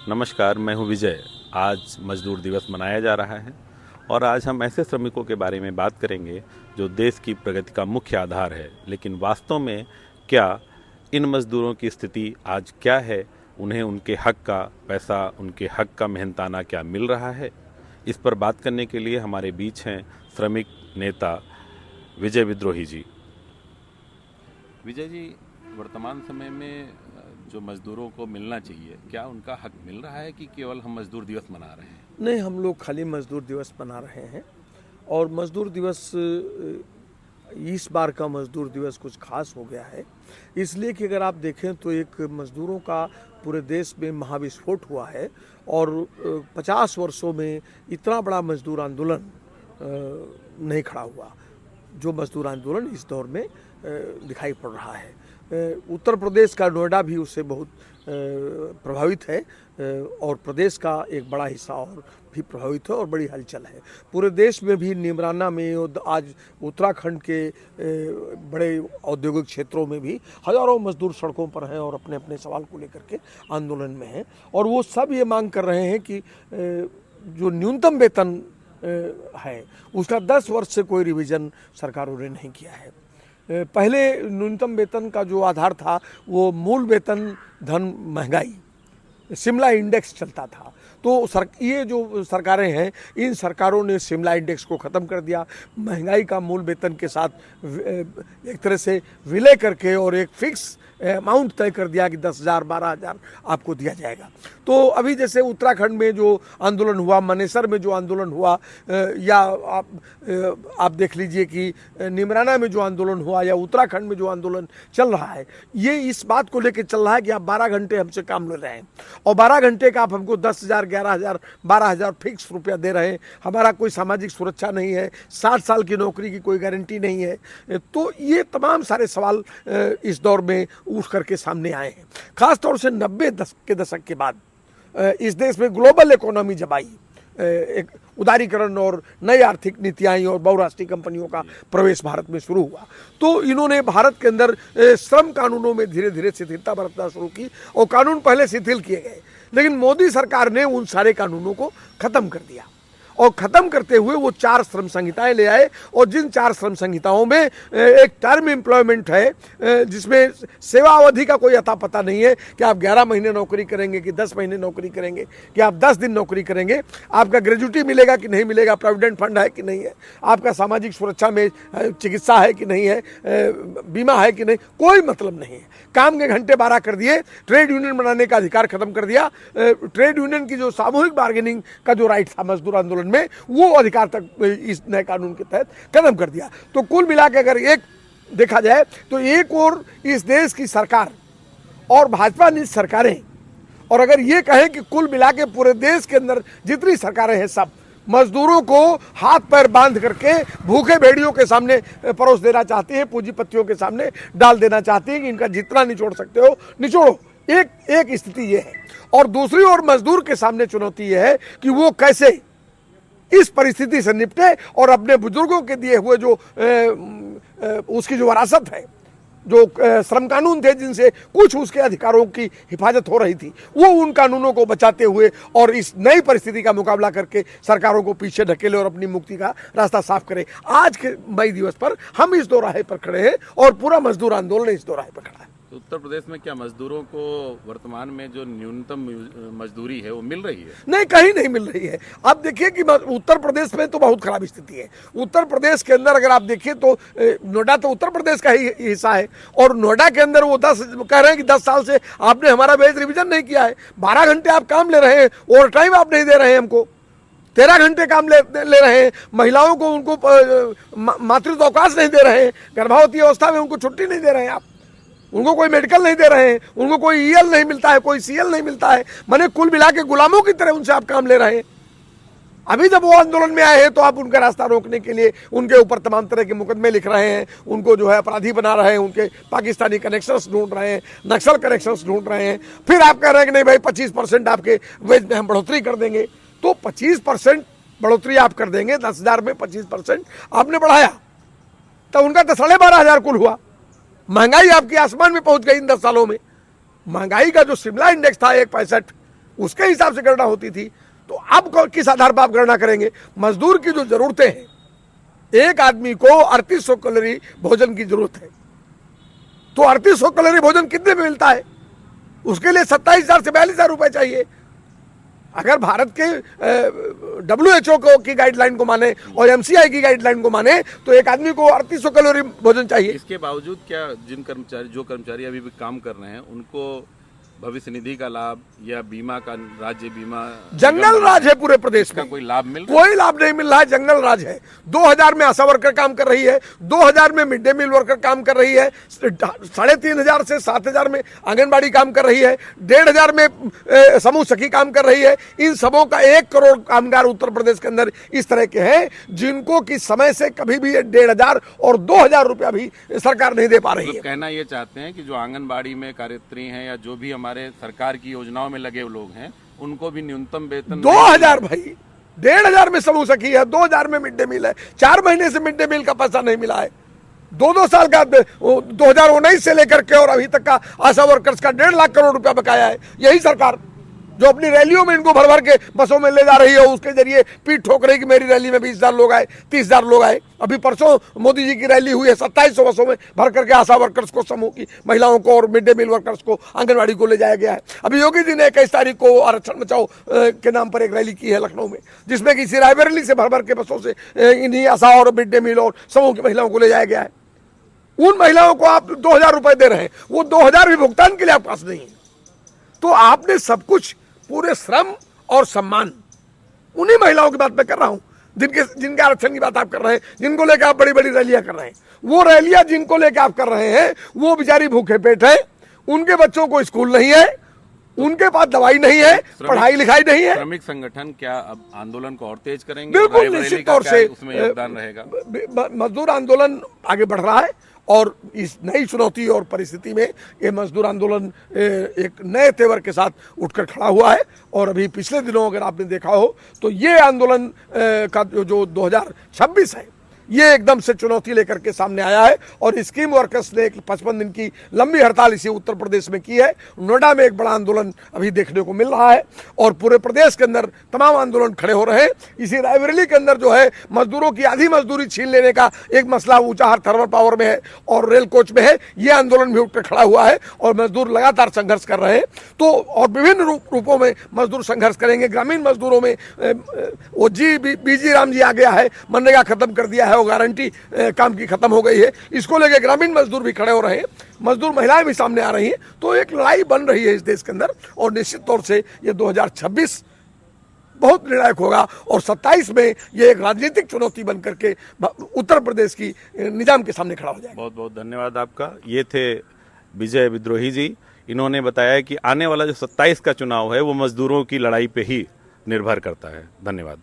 नमस्कार, मैं हूं विजय। आज मजदूर दिवस मनाया जा रहा है और आज हम ऐसे श्रमिकों के बारे में बात करेंगे जो देश की प्रगति का मुख्य आधार है। लेकिन वास्तव में क्या इन मजदूरों की स्थिति आज क्या है? उन्हें उनके हक का पैसा, उनके हक का मेहनताना क्या मिल रहा है? इस पर बात करने के लिए हमारे बीच हैं श्रमिक नेता विजय विद्रोही जी। विजय जी, वर्तमान समय में जो मजदूरों को मिलना चाहिए, क्या उनका हक मिल रहा है कि केवल हम मजदूर दिवस मना रहे हैं? नहीं, हम लोग खाली मजदूर दिवस मना रहे हैं। और मजदूर दिवस इस बार का मजदूर दिवस कुछ खास हो गया है, इसलिए कि अगर आप देखें तो एक मजदूरों का पूरे देश में महाविस्फोट हुआ है और 50 वर्षों में इतना बड़ा मजदूर आंदोलन नहीं खड़ा हुआ जो मजदूर आंदोलन इस दौर में दिखाई पड़ रहा है। उत्तर प्रदेश का नोएडा भी उससे बहुत प्रभावित है और प्रदेश का एक बड़ा हिस्सा और भी प्रभावित है और बड़ी हलचल है। पूरे देश में भी निमराना में, आज उत्तराखंड के बड़े औद्योगिक क्षेत्रों में भी हजारों मजदूर सड़कों पर हैं और अपने अपने सवाल को लेकर के आंदोलन में हैं। और वो सब ये मांग कर रहे हैं कि जो न्यूनतम वेतन है उसका 10 वर्ष से कोई रिवीजन सरकारों ने नहीं किया है। पहले न्यूनतम वेतन का जो आधार था वो मूल वेतन धन महंगाई, शिमला इंडेक्स चलता था। तो ये जो सरकारें हैं, इन सरकारों ने शिमला इंडेक्स को ख़त्म कर दिया, महंगाई का मूल वेतन के साथ एक तरह से विलय करके और एक फिक्स अमाउंट तय कर दिया कि 10,000 12,000 आपको दिया जाएगा। तो अभी जैसे उत्तराखंड में जो आंदोलन हुआ, मनेसर में जो आंदोलन हुआ, या आप देख लीजिए कि निमराना में जो आंदोलन हुआ या उत्तराखंड में जो आंदोलन चल रहा है, ये इस बात को लेकर चल रहा है कि आप 12 घंटे हमसे काम ले रहे हैं और 12 घंटे का आप हमको 10,000 11,000 12,000 फिक्स रुपया दे रहे हैं। हमारा कोई सामाजिक सुरक्षा नहीं है, 60 साल की नौकरी की कोई गारंटी नहीं है। तो ये तमाम सारे सवाल इस दौर में उठ करके सामने आए हैं। खासतौर से 90 के दशक के बाद इस देश में ग्लोबल इकोनॉमी जब आई, एक उदारीकरण और नई आर्थिक नीतियाँ आई और बहुराष्ट्रीय कंपनियों का प्रवेश भारत में शुरू हुआ, तो इन्होंने भारत के अंदर श्रम कानूनों में धीरे धीरे शिथिलता बरतना शुरू की और कानून पहले शिथिल किए गए, लेकिन मोदी सरकार ने उन सारे कानूनों को खत्म कर दिया और ख़त्म करते हुए वो 4 श्रम संहिताएं ले आए। और जिन 4 श्रम संहिताओं में एक टर्म एम्प्लॉयमेंट है जिसमें सेवा अवधि का कोई अता पता नहीं है कि आप 11 महीने नौकरी करेंगे कि 10 महीने नौकरी करेंगे कि आप 10 दिन नौकरी करेंगे, आपका ग्रेजुटी मिलेगा कि नहीं मिलेगा, प्रोविडेंट फंड है कि नहीं है, आपका सामाजिक सुरक्षा में चिकित्सा है कि नहीं है, बीमा है कि नहीं, कोई मतलब नहीं है। काम के घंटे 12 कर दिए, ट्रेड यूनियन बनाने का अधिकार खत्म कर दिया, ट्रेड यूनियन की जो सामूहिक बार्गेनिंग का जो राइट था मजदूर आंदोलन में, वो अधिकार तक इस नए कानून के तहत खत्म कर दिया। तो कुल मिला के अगर एक देखा जाए तो एक और इस देश की सरकार और भाजपा नीति सरकारें, और अगर ये कहें कि कुल मिला के पूरे देश के अंदर जितनी सरकारें हैं सब मजदूरों को हाथ पैर बांध करके भूखे भेड़ियों के सामने परोस देना चाहती है, पूंजीपतियों के सामने डाल देना चाहती है कि इनका जितना निचोड़ सकते हो निचोड़ो। एक स्थिति ये है। और दूसरी ओर मजदूर के सामने चुनौती ये है कि वो कैसे इस परिस्थिति से निपटे और अपने बुजुर्गों के दिए हुए जो उसकी जो विरासत है, जो श्रम कानून थे जिनसे कुछ उसके अधिकारों की हिफाजत हो रही थी, वो उन कानूनों को बचाते हुए और इस नई परिस्थिति का मुकाबला करके सरकारों को पीछे ढकेले और अपनी मुक्ति का रास्ता साफ करे। आज के मई दिवस पर हम इस दोराहे पर खड़े हैं और पूरा मजदूर आंदोलन इस दोराहे पर खड़ा है। तो उत्तर प्रदेश में क्या मजदूरों को वर्तमान में जो न्यूनतम मजदूरी है वो मिल रही है? नहीं, कहीं नहीं मिल रही है। आप देखिए कि उत्तर प्रदेश में तो बहुत खराब स्थिति है। उत्तर प्रदेश के अंदर अगर आप देखिए तो नोएडा तो उत्तर प्रदेश का ही हिस्सा है और नोएडा के अंदर वो कह रहे हैं कि 10 साल से आपने हमारा वेज रिविजन नहीं किया है, 12 घंटे आप काम ले रहे हैं, ओवर टाइम आप नहीं दे रहे हैं हमको, 13 घंटे काम ले रहे हैं, महिलाओं को उनको मातृत्व अवकाश नहीं दे रहे हैं, गर्भवती अवस्था में उनको छुट्टी नहीं दे रहे हैं आप, उनको कोई मेडिकल नहीं दे रहे हैं, उनको कोई ईएल नहीं मिलता है, कोई सीएल नहीं मिलता है, माने कुल मिला के गुलामों की तरह उनसे आप काम ले रहे हैं। अभी जब वो आंदोलन में आए हैं तो आप उनका रास्ता रोकने के लिए उनके ऊपर तमाम तरह के मुकदमे लिख रहे हैं, उनको जो है अपराधी बना रहे हैं, उनके पाकिस्तानी कनेक्शंस ढूंढ रहे हैं, नक्सल कनेक्शंस ढूंढ रहे हैं। फिर आप कह रहे हैं कि नहीं भाई 25% आपके वेज में हम बढ़ोतरी कर देंगे। तो 25% बढ़ोतरी आप कर देंगे, 10,000 में 25% आपने बढ़ाया तो उनका तो 12,500 कुल हुआ। महंगाई आपकी आसमान में पहुंच गई इन 10 सालों में। महंगाई का जो शिमला इंडेक्स था 1.65, उसके हिसाब से गणना होती थी। तो अब किस आधार पर आप गणना करेंगे? मजदूर की जो जरूरतें हैं, एक आदमी को 3800 कैलोरी भोजन की जरूरत है, तो 3800 कैलोरी भोजन कितने में मिलता है? उसके लिए 27,000 से 42,000 रुपए चाहिए। अगर भारत के WHO की गाइडलाइन को माने और MCI की गाइडलाइन को माने तो एक आदमी को 3800 कैलोरी भोजन चाहिए। इसके बावजूद क्या जो कर्मचारी अभी भी काम कर रहे हैं उनको भविष्य निधि का लाभ या बीमा का, राज्य बीमा जंगल राज है पूरे प्रदेश का में, कोई लाभ मिल रहा है? कोई लाभ नहीं मिल रहा है, जंगल राज है। 2000 में आशा वर्कर काम कर रही है, 2000 में मिड डे मील वर्कर काम कर रही है, 3,500 से 7,000 में आंगनबाड़ी काम कर रही है, 1,500 में समूह सखी काम कर रही है। इन सबों का 1 करोड़ कामगार उत्तर प्रदेश के अंदर इस तरह के हैं जिनको कि समय से कभी भी 1,500 और 2,000 रुपया भी सरकार नहीं दे पा रही है। कहना ये चाहते हैं कि जो आंगनबाड़ी में कार्यत्री हैं या जो भी हमारे सरकार की योजनाओं में लगे लोग हैं उनको भी न्यूनतम वेतन 2,000 भाई, 1,500 में समूह सखी है, 2,000 में मिड डे मील है, 4 महीने से मिड डे मील का पैसा नहीं मिला है। 2-2 साल का 2019 से लेकर के और अभी तक का आशा वर्कर्स का 1.5 लाख करोड़ रुपया बकाया है। यही सरकार जो अपनी रैलियों में इनको भर भर के बसों में ले जा रही है, उसके जरिए पीठ ठोक रही कि मेरी रैली में 20,000 लोग आए, 30,000 लोग आए। अभी परसों मोदी जी की रैली हुई है, 2700 बसों में भर करके आशा वर्कर्स को, समूह की महिलाओं को और मिड डे मील वर्कर्स को, आंगनबाड़ी को ले जाया गया है। अभी योगी जी ने 21 तारीख को आरक्षण बचाओ के नाम पर एक रैली की है लखनऊ में, जिसमें कि रायबरेली से भर भर के बसों से इन्हीं आशा और मिड डे मील और समूह की महिलाओं को ले जाया गया है। उन महिलाओं को आप 2,000 रुपए दे रहे हैं, वो 2,000 भी भुगतान के लिए आपके पास नहीं है। तो आपने सब कुछ, पूरे श्रम और सम्मान उन्हीं महिलाओं की बात मैं कर रहा हूं जिनके आरक्षण की बात आप कर रहे हैं, जिनको लेकर आप बड़ी बड़ी रैलियां कर रहे हैं। वो रैलियां जिनको लेकर आप कर रहे हैं वो बेचारी भूखे पेट है, उनके बच्चों को स्कूल नहीं है, उनके पास दवाई नहीं है, पढ़ाई लिखाई नहीं है। श्रमिक संगठन क्या अब आंदोलन को और तेज करेंगे? बिल्कुल निश्चित तौर से उसमें योगदान रहेगा। मजदूर आंदोलन आगे बढ़ रहा है और इस नई चुनौती और परिस्थिति में ये मजदूर आंदोलन एक नए तेवर के साथ उठकर खड़ा हुआ है। और अभी पिछले दिनों अगर आपने देखा हो तो ये आंदोलन का जो 2026 है ये एकदम से चुनौती लेकर के सामने आया है। और स्कीम वर्कर्स ने 55 दिन की लंबी हड़ताल इसी उत्तर प्रदेश में की है। नोएडा में एक बड़ा आंदोलन अभी देखने को मिल रहा है और पूरे प्रदेश के अंदर तमाम आंदोलन खड़े हो रहे हैं। इसी रायबरेली के अंदर जो है मजदूरों की आधी मजदूरी छीन लेने का एक मसला ऊंचाहार थर्मल पावर में है और रेल कोच में है। ये आंदोलन भी उठकर खड़ा हुआ है और मजदूर लगातार संघर्ष कर रहे हैं। तो और विभिन्न रूपों में मजदूर संघर्ष करेंगे। ग्रामीण मजदूरों में वो बीजी राम जी आ गया है, मनरेगा खत्म कर दिया है, गारंटी काम की खत्म हो गई है, इसको लेके ग्रामीण मजदूर भी खड़े हो रहे हैं, मजदूर महिलाएं भी सामने आ रही हैं। तो एक लड़ाई बन रही है इस देश के अंदर और निश्चित तौर से ये 2026 बहुत निर्णायक होगा और 27 में ये एक राजनीतिक चुनौती बन करके उत्तर प्रदेश की निजाम के सामने खड़ा हो जाएगा। बहुत बहुत धन्यवाद आपका। ये थे विजय विद्रोही जी। इन्होंने बताया कि आने वाला जो 27 का चुनाव है वो मजदूरों की लड़ाई पे ही निर्भर करता है। धन्यवाद।